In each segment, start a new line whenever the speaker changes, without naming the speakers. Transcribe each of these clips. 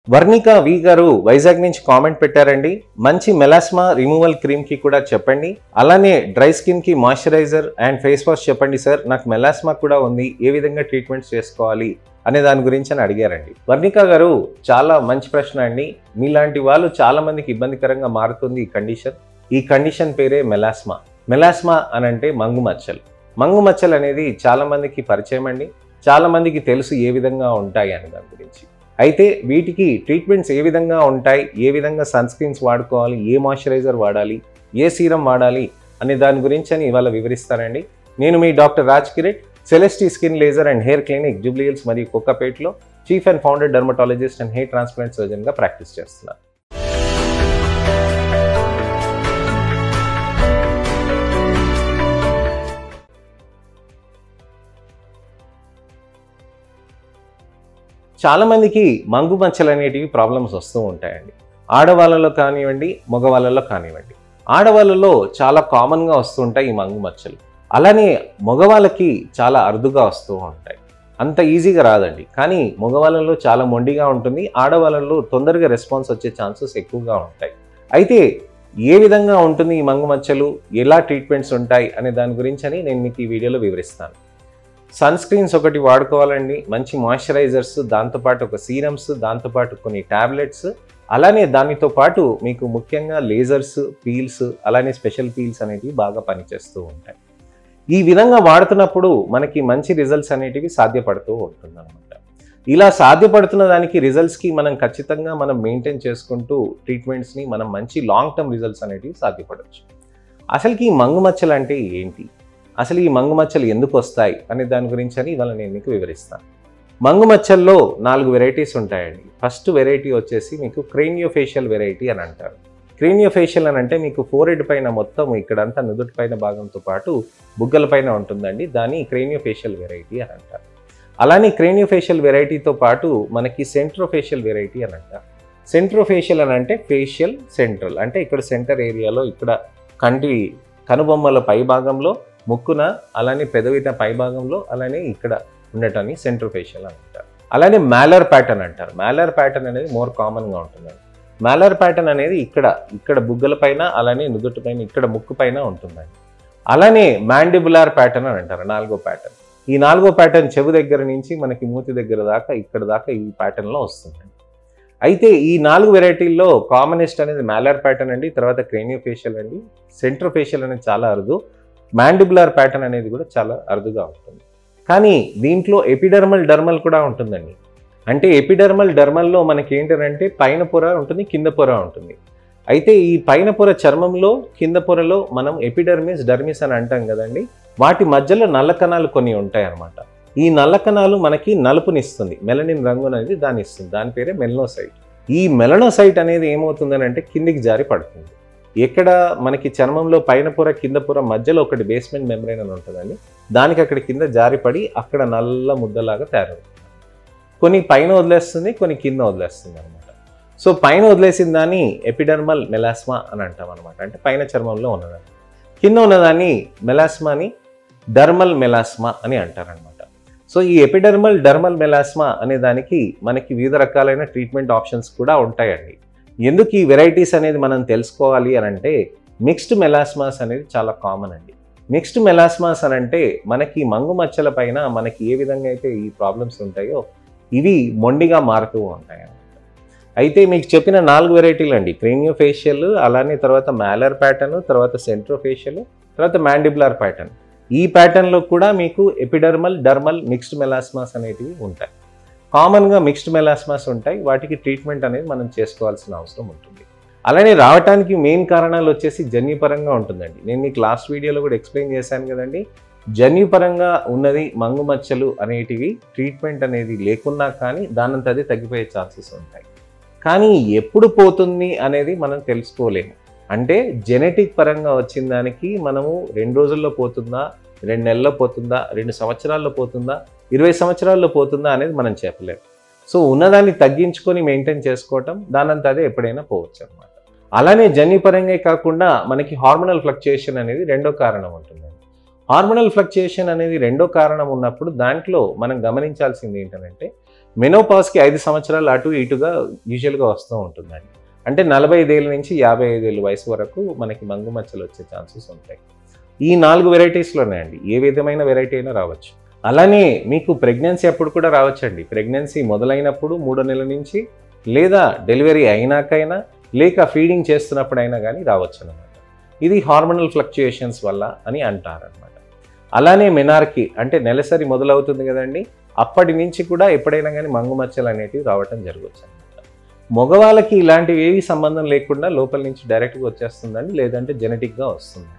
వర్ణిక వి గారు వైజాగ్ నుంచి కామెంట్ పెట్టారండి. మంచి మెలాస్మా రిమూవల్ క్రీమ్ కి కూడా చెప్పండి, అలానే డ్రై స్కిన్ కి మాయిశ్చరైజర్ అండ్ ఫేస్ వాష్ చెప్పండి సార్, నాకు మెలాస్మా కూడా ఉంది, ఏ విధంగా ట్రీట్మెంట్స్ చేసుకోవాలి అనే దాని గురించి అని అడిగారండి. వర్ణిక గారు చాలా మంచి ప్రశ్న అండి. మీలాంటి వాళ్ళు చాలా మందికి ఇబ్బందికరంగా మారుతుంది ఈ కండిషన్ పేరే మెలాస్మా. మెలాస్మా అని అంటే మంగు మచ్చలు. మంగు మచ్చలు అనేది చాలా మందికి పరిచయం అండి, చాలా మందికి తెలుసు ఏ విధంగా ఉంటాయి అనే దాని గురించి. అయితే వీటికి ట్రీట్మెంట్స్ ఏ విధంగా ఉంటాయి, ఏ విధంగా సన్ స్క్రీన్స్ వాడుకోవాలి, ఏ మాయిశ్చరైజర్ వాడాలి, ఏ సీరం వాడాలి అనే దాని గురించి అని ఇవాళ వివరిస్తానండి. నేను మీ doctor Raj Kireet, Celestee skin laser and hair clinic Jubilee Hills మరియు కొక్కపేటలో chief and founder dermatologist and hair transplant సర్జన్గా ప్రాక్టీస్ చేస్తున్నాను. చాలామందికి మంగు మచ్చలు అనేటివి ప్రాబ్లమ్స్ వస్తూ ఉంటాయండి. ఆడవాళ్ళలో కానివ్వండి, మగవాళ్ళలో కానివ్వండి. ఆడవాళ్ళలో చాలా కామన్గా వస్తూ ఉంటాయి ఈ మంగు మచ్చలు. అలానే మగవాళ్ళకి చాలా అరుదుగా వస్తూ ఉంటాయి, అంత ఈజీగా రాదండి. కానీ మగవాళ్ళలో చాలా మొండిగా ఉంటుంది, ఆడవాళ్ళలో తొందరగా రెస్పాన్స్ వచ్చే ఛాన్సెస్ ఎక్కువగా ఉంటాయి. అయితే ఏ విధంగా ఉంటుంది ఈ మంగు మచ్చలు, ఎలా ట్రీట్మెంట్స్ ఉంటాయి అనే దాని గురించి అని నేను మీకు ఈ వీడియోలో వివరిస్తాను. సన్ స్క్రీన్స్ ఒకటి వాడుకోవాలండి, మంచి మాయిశ్చరైజర్స్, దాంతోపాటు ఒక సీరమ్స్, దాంతోపాటు కొన్ని ట్యాబ్లెట్స్, అలానే దానితో పాటు మీకు ముఖ్యంగా లేజర్స్, పీల్స్, అలానే స్పెషల్ పీల్స్ అనేటివి బాగా పనిచేస్తూ ఉంటాయి. ఈ విధంగా వాడుతున్నప్పుడు మనకి మంచి రిజల్ట్స్ అనేటివి సాధ్యపడుతూ ఉంటుందన్నమాట. ఇలా సాధ్యపడుతున్న దానికి రిజల్ట్స్కి మనం ఖచ్చితంగా మనం మెయింటైన్ చేసుకుంటూ ట్రీట్మెంట్స్ని మనం మంచి లాంగ్ టర్మ్ రిజల్ట్స్ అనేటివి సాధ్యపడవచ్చు. అసలుకి ఈ మంగు మచ్చలు అంటే ఏంటి, అసలు ఈ మంగు మచ్చలు ఎందుకు వస్తాయి అనే దాని గురించి అని ఇవాళ నేను మీకు వివరిస్తాను. మంగు మచ్చల్లో 4 వెరైటీస్ ఉంటాయండి. ఫస్ట్ వెరైటీ వచ్చేసి మీకు క్రేనియోఫేషియల్ వెరైటీ అని అంటారు. క్రేనియోఫేషియల్ అని అంటే మీకు ఫోరెడ్ పైన మొత్తం ఇక్కడంతా నుదుటి పైన భాగంతో పాటు బుగ్గల పైన ఉంటుందండి, దాన్ని క్రేనియోఫేషియల్ వెరైటీ అని అంటారు. అలానే క్రేనియోఫేషియల్ వెరైటీతో పాటు మనకి సెంట్రోఫేషియల్ వెరైటీ అని అంటారు. సెంట్రోఫేషియల్ అని అంటే ఫేషియల్ సెంట్రల్, అంటే ఇక్కడ సెంటర్ ఏరియాలో ఇక్కడ కనుబొమ్మల పై భాగంలో, ముక్కున, అలానే పెదవిన పై భాగంలో, అలానే ఇక్కడ ఉండటాన్ని సెంట్రోఫేషియల్ అని అంటారు. అలానే మ్యాలర్ ప్యాటర్న్ అంటారు. మ్యాలర్ ప్యాటర్న్ అనేది మోర్ కామన్గా ఉంటుందండి. మ్యాలర్ ప్యాటర్న్ అనేది ఇక్కడ బుగ్గల పైన, అలానే నుదుటి పైన, ఇక్కడ ముక్కు పైన ఉంటుందండి. అలానే మ్యాండిబులార్ ప్యాటర్న్ అని అంటారు, 4వ ప్యాటర్న్. ఈ 4వ ప్యాటర్న్ చెవు దగ్గర నుంచి మనకి మూతి దగ్గర దాకా, ఇక్కడ దాకా ఈ ప్యాటర్న్లో వస్తుందండి. అయితే ఈ 4 వెరైటీల్లో కామనెస్ట్ అనేది మ్యాలర్ ప్యాటర్న్ అండి, తర్వాత క్రేనియోఫేషియల్ అండి, సెంట్రోఫేషియల్ అనేది చాలా అరుదు, మ్యాండిబులార్ ప్యాటర్న్ అనేది కూడా చాలా అరుదుగా ఉంటుంది. కానీ దీంట్లో ఎపిడర్మల్ డర్మల్ కూడా ఉంటుందండి. అంటే ఎపిడర్మల్ డర్మల్లో మనకి ఏంటంటే పైన పొర ఉంటుంది, కింద పొర ఉంటుంది. అయితే ఈ పైన పొర చర్మంలో, కింద పొరలో మనం ఎపిడర్మిస్, డర్మిస్ అని అంటాం కదండి, వాటి మధ్యలో నల్ల కణాలు కొన్ని ఉంటాయి అన్నమాట. ఈ నల్ల కణాలు మనకి నలుపునిస్తుంది, మెలనిన్ రంగు అనేది దాన్ని ఇస్తుంది, దాని పేరే మెలనోసైట్. ఈ మెలనోసైట్ అనేది ఏమవుతుందని అంటే కిందికి జారి పడుతుంది. ఎక్కడ మనకి చర్మంలో పైన పొర, కింద పొర మధ్యలో ఒకటి బేస్మెంట్ మెంబ్రేన్ అని ఉంటుందండి, దానికి అక్కడ కింద జారిపడి అక్కడ నల్ల ముద్దలాగా తయారవుతుంది. కొన్ని పైన వదిలేస్తుంది, కొన్ని కింద వదిలేస్తుంది అనమాట. సో పైన వదిలేసిన దాన్ని ఎపిడర్మల్ మెలాస్మా అని అంటాం అనమాట, అంటే పైన చర్మంలో ఉన్నదాన్ని. కింద ఉన్నదాన్ని మెలాస్మాని డర్మల్ మెలాస్మా అని అంటారనమాట. సో ఈ ఎపిడర్మల్ డర్మల్ మెలాస్మా అనే దానికి మనకి వివిధ రకాలైన ట్రీట్మెంట్ ఆప్షన్స్ కూడా ఉంటాయండి. ఎందుకు ఈ వెరైటీస్ అనేది మనం తెలుసుకోవాలి అని అంటే, మిక్స్డ్ మెలాస్మాస్ అనేది చాలా కామన్ అండి. మిక్స్డ్ మెలాస్మాస్ అని అంటే మనకి మంగు మచ్చల పైన మనకి ఏ విధంగా అయితే ఈ ప్రాబ్లమ్స్ ఉంటాయో ఇవి మొండిగా మారుతూ ఉంటాయి అన్నమాట. అయితే మీకు చెప్పిన 4 వెరైటీలు అండి, క్రేనియోఫేషియల్, అలానే తర్వాత మ్యాలర్ ప్యాటర్న్, తర్వాత సెంట్రోఫేషియల్, తర్వాత మ్యాండిబులార్ ప్యాటర్న్. ఈ ప్యాటర్న్లో కూడా మీకు ఎపిడర్మల్, డర్మల్, మిక్స్డ్ మెలాస్మాస్ అనేటివి ఉంటాయి. కామన్గా మిక్స్డ్ మెలాస్మాస్ ఉంటాయి, వాటికి ట్రీట్మెంట్ అనేది మనం చేసుకోవాల్సిన అవసరం ఉంటుంది. అలానే రావటానికి మెయిన్ కారణాలు వచ్చేసి జన్యుపరంగా ఉంటుందండి. నేను మీకు లాస్ట్ వీడియోలో కూడా ఎక్స్ప్లెయిన్ చేశాను కదండి, జన్యుపరంగా ఉన్నది మంగు మచ్చలు అనేటివి ట్రీట్మెంట్ అనేది లేకున్నా కానీ దానంతది తగ్గిపోయే ఛాన్సెస్ ఉంటాయి. కానీ ఎప్పుడు పోతుంది అనేది మనం తెలుసుకోలేము. అంటే జెనెటిక్ పరంగా వచ్చిన దానికి మనము 2 రోజుల్లో పోతుందా, 2 నెలల్లో పోతుందా, 2 సంవత్సరాల్లో పోతుందా, 20 సంవత్సరాల్లో పోతుందా అనేది మనం చెప్పలేము. సో ఉన్నదాన్ని తగ్గించుకొని మెయింటైన్ చేసుకోవటం, దానంతా అదే ఎప్పుడైనా పోవచ్చు అనమాట. అలానే జన్యుపరంగా కాకుండా మనకి హార్మోనల్ ఫ్లక్చుయేషన్ అనేది 2వ కారణం ఉంటుందండి. హార్మోనల్ ఫ్లక్చుయేషన్ అనేది 2వ కారణం ఉన్నప్పుడు దాంట్లో మనం గమనించాల్సింది ఏంటంటే, మెనోపాజ్కి 5 సంవత్సరాలు అటు ఇటుగా యూజువల్గా వస్తూ ఉంటుందండి. అంటే 45 ఏళ్ళ నుంచి 55 ఏళ్ళ వయసు వరకు మనకి మంగు మచ్చలు వచ్చే ఛాన్సెస్ ఉంటాయి. ఈ 4 వెరైటీస్లోనే అండి, ఏ విధమైన వెరైటీ అయినా రావచ్చు. అలానే మీకు ప్రెగ్నెన్సీ అప్పుడు కూడా రావచ్చండి. ప్రెగ్నెన్సీ మొదలైనప్పుడు 3వ నెల నుంచి, లేదా డెలివరీ అయినాకైనా, లేక ఫీడింగ్ చేస్తున్నప్పుడైనా కానీ రావచ్చు అనమాట. ఇది హార్మోనల్ ఫ్లక్చుయేషన్స్ వల్ల అని అంటారనమాట. అలానే మెనార్కీ అంటే నెలసరి మొదలవుతుంది కదండి, అప్పటి నుంచి కూడా ఎప్పుడైనా కానీ మంగు మచ్చలు అనేటివి రావటం జరగవచ్చు అనమాట. మగవాళ్ళకి ఇలాంటివి ఏవి సంబంధం లేకుండా లోపల నుంచి డైరెక్ట్గా వచ్చేస్తుందండి, లేదంటే జెనెటిక్గా వస్తుందండి.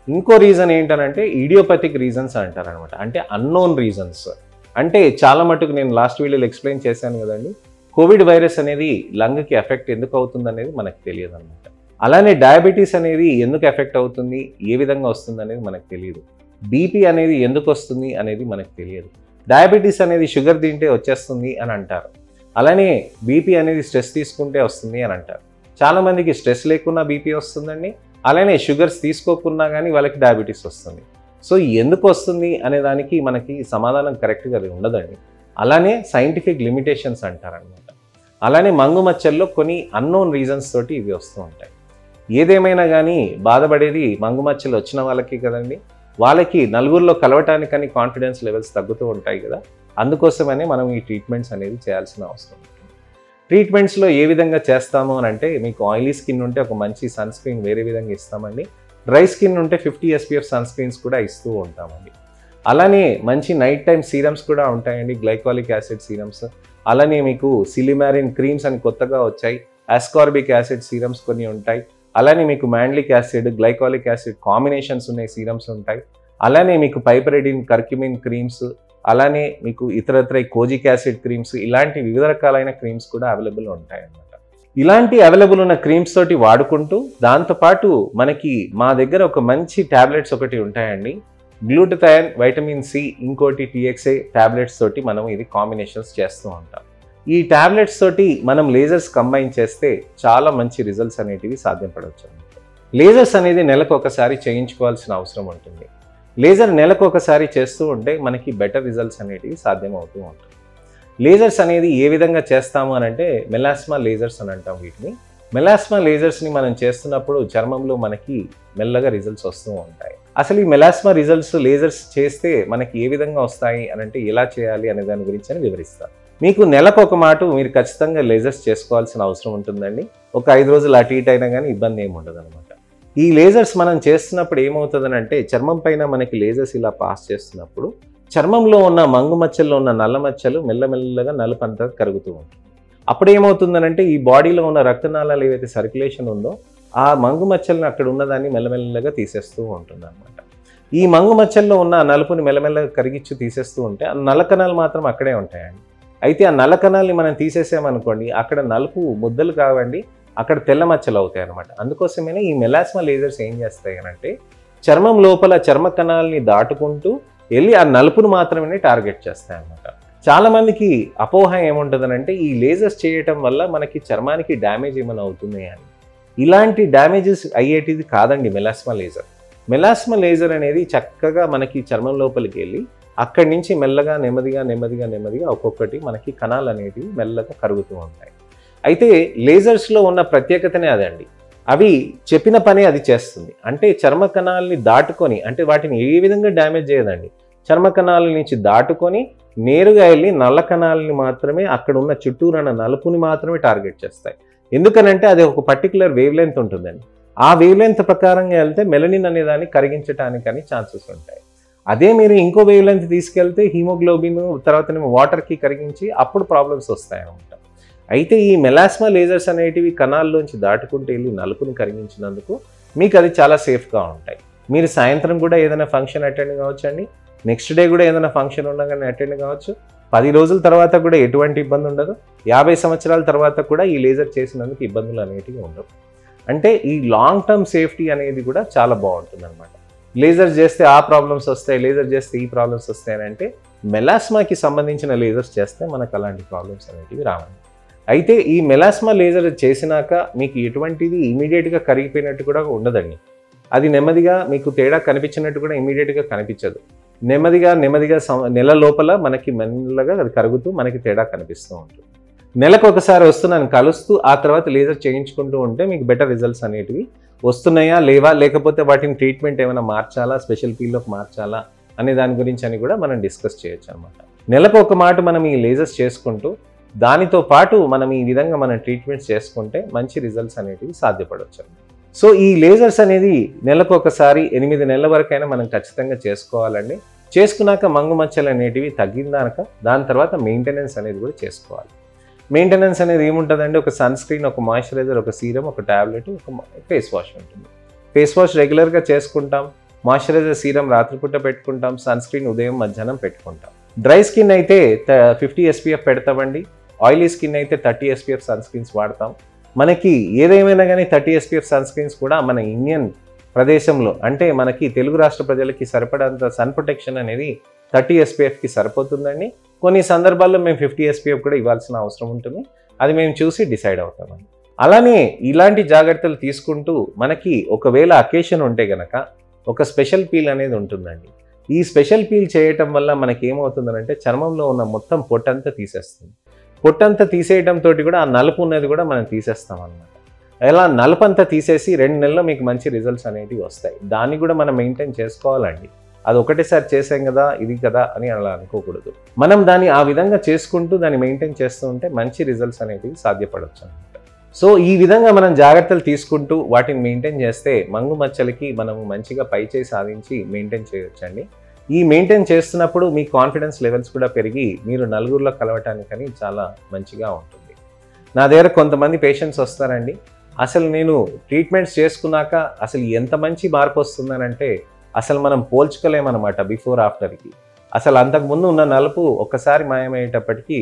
ఇంకో రీజన్ ఏంటనంటే ఇడియోపతిక్ రీజన్స్ అంటారనమాట. అంటే అన్నోన్ రీజన్స్. అంటే చాలా మటుకు నేను లాస్ట్ వీడియోలో ఎక్స్ప్లెయిన్ చేశాను కదండి, కోవిడ్ వైరస్ అనేది లంగ్కి ఎఫెక్ట్ ఎందుకు అవుతుంది అనేది మనకు తెలియదు అనమాట. అలానే డయాబెటీస్ అనేది ఎందుకు ఎఫెక్ట్ అవుతుంది, ఏ విధంగా వస్తుంది అనేది మనకు తెలియదు. బీపీ అనేది ఎందుకు వస్తుంది అనేది మనకు తెలియదు. డయాబెటీస్ అనేది షుగర్ తింటే వచ్చేస్తుంది అని అంటారు. అలానే బీపీ అనేది స్ట్రెస్ తీసుకుంటే వస్తుంది అని అంటారు. చాలామందికి స్ట్రెస్ లేకున్నా బీపీ వస్తుందండి, అలానే షుగర్స్ తీసుకోకున్నా కానీ వాళ్ళకి డయాబెటీస్ వస్తుంది. సో ఎందుకు వస్తుంది అనే దానికి మనకి సమాధానం కరెక్ట్గా అది ఉండదండి. అలానే సైంటిఫిక్ లిమిటేషన్స్ అంటారనమాట. అలానే మంగు మచ్చల్లో కొన్ని అన్నోన్ రీజన్స్ తోటి ఇవి వస్తూ ఉంటాయి. ఏదేమైనా కానీ బాధపడేది మంగు మచ్చలు వచ్చిన వాళ్ళకి కదండి, వాళ్ళకి నలుగురిలో కలవటానికని కాన్ఫిడెన్స్ లెవెల్స్ తగ్గుతూ ఉంటాయి కదా, అందుకోసమనే మనం ఈ ట్రీట్మెంట్స్ అనేది చేయాల్సిన అవసరం ఉంటుంది. ట్రీట్మెంట్స్లో ఏ విధంగా చేస్తాము అని అంటే, మీకు ఆయిలీ స్కిన్ ఉంటే ఒక మంచి సన్ స్క్రీన్ వేరే విధంగా ఇస్తామండి. డ్రై స్కిన్ ఉంటే 50 SPF సన్ స్క్రీన్స్ కూడా ఇస్తూ ఉంటామండి. అలానే మంచి నైట్ టైం సీరమ్స్ కూడా ఉంటాయండి, గ్లైకాలిక్ యాసిడ్ సీరమ్స్. అలానే మీకు సిలిమారిన్ క్రీమ్స్ అని కొత్తగా వచ్చాయి, ఆస్కార్బిక్ యాసిడ్ సీరమ్స్ కొన్ని ఉంటాయి. అలానే మీకు మ్యాండ్లిక్ యాసిడ్, గ్లైకాలిక్ యాసిడ్ కాంబినేషన్స్ ఉన్నాయి సీరమ్స్ ఉంటాయి. అలానే మీకు పైపరెడిన్, కర్క్యుమిన్ క్రీమ్స్, అలానే మీకు ఇతరత్ర కోజిక్ యాసిడ్ క్రీమ్స్, ఇలాంటి వివిధ రకాలైన క్రీమ్స్ కూడా అవైలబుల్ ఉంటాయి అన్నమాట. ఇలాంటి అవైలబుల్ ఉన్న క్రీమ్స్ తోటి వాడుకుంటూ, దాంతోపాటు మనకి మా దగ్గర ఒక మంచి ట్యాబ్లెట్స్ ఒకటి ఉంటాయండి, గ్లూటథయాన్, వైటమిన్ సి, ఇంకోటి TXA ట్యాబ్లెట్స్ తోటి మనం ఇది కాంబినేషన్స్ చేస్తూ ఉంటాం. ఈ ట్యాబ్లెట్స్ తోటి మనం లేజర్స్ కంబైన్ చేస్తే చాలా మంచి రిజల్ట్స్ అనేటివి సాధ్యపడవచ్చు. లేజర్స్ అనేది నెలకు ఒకసారి చేయించుకోవాల్సిన అవసరం ఉంటుంది. లేజర్ నెలకు ఒకసారి చేస్తూ ఉంటే మనకి బెటర్ రిజల్ట్స్ అనేటివి సాధ్యమవుతూ ఉంటుంది. లేజర్స్ అనేది ఏ విధంగా చేస్తాము అని అంటే, మెలాస్మా లేజర్స్ అని అంటాం వీటిని. మెలాస్మా లేజర్స్ని మనం చేస్తున్నప్పుడు చర్మంలో మనకి మెల్లగా రిజల్ట్స్ వస్తూ ఉంటాయి. అసలు ఈ మెలాస్మా రిజల్ట్స్ లేజర్స్ చేస్తే మనకి ఏ విధంగా వస్తాయి అని అంటే, ఎలా చేయాలి అనే దాని గురించి అని వివరిస్తాను. మీకు నెలకు ఒక మాట మీరు ఖచ్చితంగా లేజర్స్ చేసుకోవాల్సిన అవసరం ఉంటుందండి. ఒక 5 రోజులు అటు ఇటు అయినా కానీ ఇబ్బంది ఏమి ఉండదు అనమాట. ఈ లేజర్స్ మనం చేస్తున్నప్పుడు ఏమవుతుందని అంటే, చర్మం పైన మనకి లేజర్స్ ఇలా పాస్ చేస్తున్నప్పుడు చర్మంలో ఉన్న మంగు మచ్చల్లో ఉన్న నల్ల మచ్చలు మెల్లమెల్లగా నలుపంతా కరుగుతూ ఉంటుంది. అప్పుడు ఏమవుతుందనంటే, ఈ బాడీలో ఉన్న రక్తనాళాలు ఏవైతే సర్క్యులేషన్ ఉందో ఆ మంగు మచ్చలను అక్కడ ఉన్నదాన్ని మెల్లమెల్లగా తీసేస్తూ ఉంటుంది అనమాట. ఈ మంగు మచ్చల్లో ఉన్న నలుపుని మెల్లమెల్లగా కరిగిచ్చి తీసేస్తూ ఉంటే ఆ నల్ల కణాలు మాత్రం అక్కడే ఉంటాయండి. అయితే ఆ నల్ల కణాలని మనం తీసేసామనుకోండి, అక్కడ నలుపు ముద్దలు కావండి, అక్కడ తెల్ల మచ్చలు అవుతాయి అనమాట. అందుకోసమే ఈ మెలాస్మా లేజర్స్ ఏం చేస్తాయి అంటే, చర్మం లోపల చర్మ కణాలని దాటుకుంటూ వెళ్ళి ఆ నలుపును మాత్రమే టార్గెట్ చేస్తాయి అన్నమాట. చాలామందికి అపోహ ఏముంటుందనంటే, ఈ లేజర్స్ చేయటం వల్ల మనకి చర్మానికి డ్యామేజ్ ఏమైనా అవుతుంది అని. ఇలాంటి డ్యామేజెస్ అయ్యేటిది కాదండి మెలాస్మా లేజర్. మెలాస్మా లేజర్ అనేది చక్కగా మనకి చర్మం లోపలికి వెళ్ళి అక్కడి నుంచి మెల్లగా నెమ్మదిగా ఒక్కొక్కటి మనకి కణాలు అనేవి మెల్లగా కరుగుతూ ఉంటాయి. అయితే లేజర్స్లో ఉన్న ప్రత్యేకతనే అదండి. అవి చెప్పిన పని అది చేస్తుంది. అంటే చర్మ కణాలని దాటుకొని, అంటే వాటిని ఏ విధంగా డ్యామేజ్ చేయదండి, చర్మ కణాల నుంచి దాటుకొని నేరుగా వెళ్ళి నల్ల కణాలని మాత్రమే, అక్కడ ఉన్న చుట్టూరున్న నలుపుని మాత్రమే టార్గెట్ చేస్తాయి. ఎందుకనంటే అది ఒక పర్టికులర్ వేవ్ లెంత్ ఉంటుందండి. ఆ వేవ్ లెంత్ ప్రకారంగా వెళ్తే మెలనిన్ అనే దాన్ని కరిగించడానికి ఛాన్సెస్ ఉంటాయి. అదే మీరు ఇంకో వేవ్ లెంత్ తీసుకెళ్తే హీమోగ్లోబిన్ తర్వాత వాటర్కి కరిగించి అప్పుడు ప్రాబ్లమ్స్ వస్తాయి అన్నమాట. అయితే ఈ మెలాస్మా లేజర్స్ అనేటివి కణాల్లోంచి దాటుకుంటూ వెళ్ళి నలుపుని కరిగించినందుకు మీకు అది చాలా సేఫ్గా ఉంటాయి. మీరు సాయంత్రం కూడా ఏదైనా ఫంక్షన్ అటెండ్ కావచ్చు అండి, నెక్స్ట్ డే కూడా ఏదైనా ఫంక్షన్ ఉండగానే అటెండ్ కావచ్చు. 10 రోజుల తర్వాత కూడా ఎటువంటి ఇబ్బంది ఉండదు. 50 సంవత్సరాల తర్వాత కూడా ఈ లేజర్ చేసినందుకు ఇబ్బందులు అనేటివి ఉండవు. అంటే ఈ లాంగ్ టర్మ్ సేఫ్టీ అనేది కూడా చాలా బాగుంటుంది అనమాట. లేజర్ చేస్తే ఆ ప్రాబ్లమ్స్ వస్తాయి, లేజర్ చేస్తే ఈ ప్రాబ్లమ్స్ వస్తాయని అంటే, మెలాస్మాకి సంబంధించిన లేజర్స్ చేస్తే మనకు అలాంటి ప్రాబ్లమ్స్ అనేటివి రావండి. అయితే ఈ మెలాస్మా లేజర్ చేసినాక మీకు ఎటువంటిది ఇమీడియట్గా కరిగిపోయినట్టు కూడా ఉండదండి. అది నెమ్మదిగా మీకు తేడా కనిపించినట్టు కూడా ఇమీడియట్గా కనిపించదు. నెమ్మదిగా నెల లోపల మనకి మెల్లగా అది కరుగుతూ మనకి తేడా కనిపిస్తూ ఉంటుంది. నెలకు ఒకసారి వస్తున్నాను కలుస్తూ ఆ తర్వాత లేజర్ చేయించుకుంటూ ఉంటే మీకు బెటర్ రిజల్ట్స్ అనేటివి వస్తున్నాయా లేవా, లేకపోతే వాటిని ట్రీట్మెంట్ ఏమైనా మార్చాలా, స్పెషల్ పీల్లోకి మార్చాలా అనే దాని గురించి అని కూడా మనం డిస్కస్ చేయొచ్చు అనమాట. నెలకు ఒక మాట మనం ఈ లేజర్స్ చేసుకుంటూ దానితో పాటు మనం ఈ విధంగా మనం ట్రీట్మెంట్స్ చేసుకుంటే మంచి రిజల్ట్స్ అనేటివి సాధ్యపడవచ్చు. సో ఈ లేజర్స్ అనేది నెలకు ఒకసారి 8 నెలల వరకైనా మనం ఖచ్చితంగా చేసుకోవాలండి. చేసుకున్నాక మంగు మచ్చలు అనేటివి తగ్గిందాక దాని తర్వాత మెయింటెనెన్స్ అనేది కూడా చేసుకోవాలి. మెయింటెనెన్స్ అనేది ఏముంటుందండి, ఒక సన్ స్క్రీన్, ఒక మాయిశ్చరైజర్, ఒక సీరం, ఒక ట్యాబ్లెట్, ఒక ఫేస్ వాష్ ఉంటుంది. ఫేస్ వాష్ రెగ్యులర్గా చేసుకుంటాం, మాయిశ్చరైజర్ సీరం రాత్రిపూట పెట్టుకుంటాం, సన్ స్క్రీన్ ఉదయం మధ్యాహ్నం పెట్టుకుంటాం. డ్రై స్కిన్ అయితే 50 SPF పెడతామండి, ఆయిలీ స్కిన్ అయితే 30 SPF సన్ స్క్రీన్స్ వాడతాం. మనకి ఏదేమైనా కానీ 30 SPF సన్ స్క్రీన్స్ కూడా మన ఇండియన్ ప్రదేశంలో అంటే మనకి తెలుగు రాష్ట్ర ప్రజలకి సరిపడంత సన్ ప్రొటెక్షన్ అనేది 30 SPFకి సరిపోతుందండి. కొన్ని సందర్భాల్లో మేము 50 SPF కూడా ఇవ్వాల్సిన అవసరం ఉంటుంది. అది మేము చూసి డిసైడ్ అవుతామండి. అలానే ఇలాంటి జాగ్రత్తలు తీసుకుంటూ మనకి ఒకవేళ అకేషన్ ఉంటే గనక ఒక స్పెషల్ పీల్ అనేది ఉంటుందండి. ఈ స్పెషల్ పీల్ చేయటం వల్ల మనకి ఏమవుతుందంటే చర్మంలో ఉన్న మొత్తం పొట్టంతా తీసేస్తుంది. పొట్టంతా తీసేయడంతో కూడా ఆ నలుపు ఉన్నది కూడా మనం తీసేస్తాం అన్నమాట. ఇలా నలుపంతా తీసేసి 2 నెలల్లో మీకు మంచి రిజల్ట్స్ అనేటివి వస్తాయి. దాన్ని కూడా మనం మెయింటైన్ చేసుకోవాలండి. అది ఒకటేసారి చేసాం కదా ఇది కదా అని అలా అనుకోకూడదు. మనం దాన్ని ఆ విధంగా చేసుకుంటూ దాన్ని మెయింటైన్ చేస్తూ ఉంటే మంచి రిజల్ట్స్ అనేవి సాధ్యపడవచ్చు అనమాట. సో ఈ విధంగా మనం జాగ్రత్తలు తీసుకుంటూ వాటిని మెయింటైన్ చేస్తే మంగు మచ్చలకి మనము మంచిగా పైచేయి సాధించి మెయింటైన్ చేయొచ్చండి. ఈ మెయింటైన్ చేస్తున్నప్పుడు మీ కాన్ఫిడెన్స్ లెవెల్స్ కూడా పెరిగి మీరు నలుగురిలో కలవటానికని చాలా మంచిగా ఉంటుంది. నా దగ్గర కొంతమంది పేషెంట్స్ వస్తారండి, అసలు నేను ట్రీట్మెంట్స్ చేసుకున్నాక అసలు ఎంత మంచి మార్పు వస్తుందనంటే అసలు మనం పోల్చుకోలేమన్నమాట బిఫోర్ ఆఫ్టర్కి. అసలు అంతకుముందు ఉన్న నలుపు ఒక్కసారి మాయమయ్యేటప్పటికీ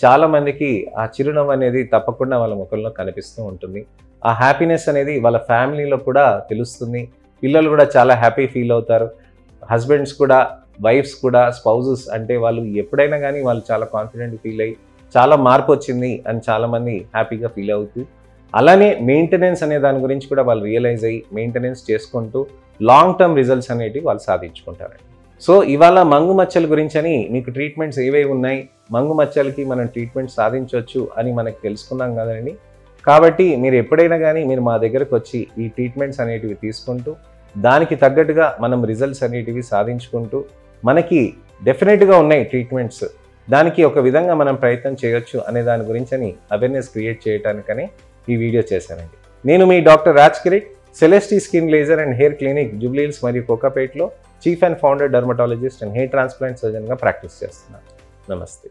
చాలామందికి ఆ చిరునవ్వు అనేది తప్పకుండా వాళ్ళ ముఖంలో కనిపిస్తూ ఉంటుంది. ఆ హ్యాపీనెస్ అనేది వాళ్ళ ఫ్యామిలీలో కూడా తెలుస్తుంది. పిల్లలు కూడా చాలా హ్యాపీ ఫీల్ అవుతారు. హస్బెండ్స్ కూడా, వైఫ్స్ కూడా, స్పౌజెస్ అంటే వాళ్ళు ఎప్పుడైనా కానీ వాళ్ళు చాలా కాన్ఫిడెంట్ ఫీల్ అయ్యి చాలా మార్పు వచ్చింది అని చాలామంది హ్యాపీగా ఫీల్ అవుతూ, అలానే మెయింటెనెన్స్ అనే దాని గురించి కూడా వాళ్ళు రియలైజ్ అయ్యి మెయింటెనెన్స్ చేసుకుంటూ లాంగ్ టర్మ్ రిజల్ట్స్ అనేటివి వాళ్ళు సాధించుకుంటారండి. సో ఇవాళ మంగు మచ్చల గురించి అని మీకు ట్రీట్మెంట్స్ ఏవేవి ఉన్నాయి, మంగు మచ్చలకి మనం ట్రీట్మెంట్ సాధించవచ్చు అని మనకు తెలుసుకున్నాం కదండి. కాబట్టి మీరు ఎప్పుడైనా కానీ మీరు మా దగ్గరకు వచ్చి ఈ ట్రీట్మెంట్స్ అనేటివి తీసుకుంటూ దానికి తగ్గట్టుగా మనం రిజల్ట్స్ అనేటివి సాధించుకుంటూ మనకి డెఫినెట్గా ఉన్నాయి ట్రీట్మెంట్స్, దానికి ఒక విధంగా మనం ప్రయత్నం చేయొచ్చు అనే దాని గురించి అని అవేర్నెస్ క్రియేట్ చేయడానికని ఈ వీడియో చేశానండి. నేను మీ doctor Raj Kireet, Celestee skin laser and hair clinic Jubilee Hills మరియు కోకాపేట్లో chief and founder dermatologist and hair transplant సర్జన్గా ప్రాక్టీస్ చేస్తున్నాను. నమస్తే.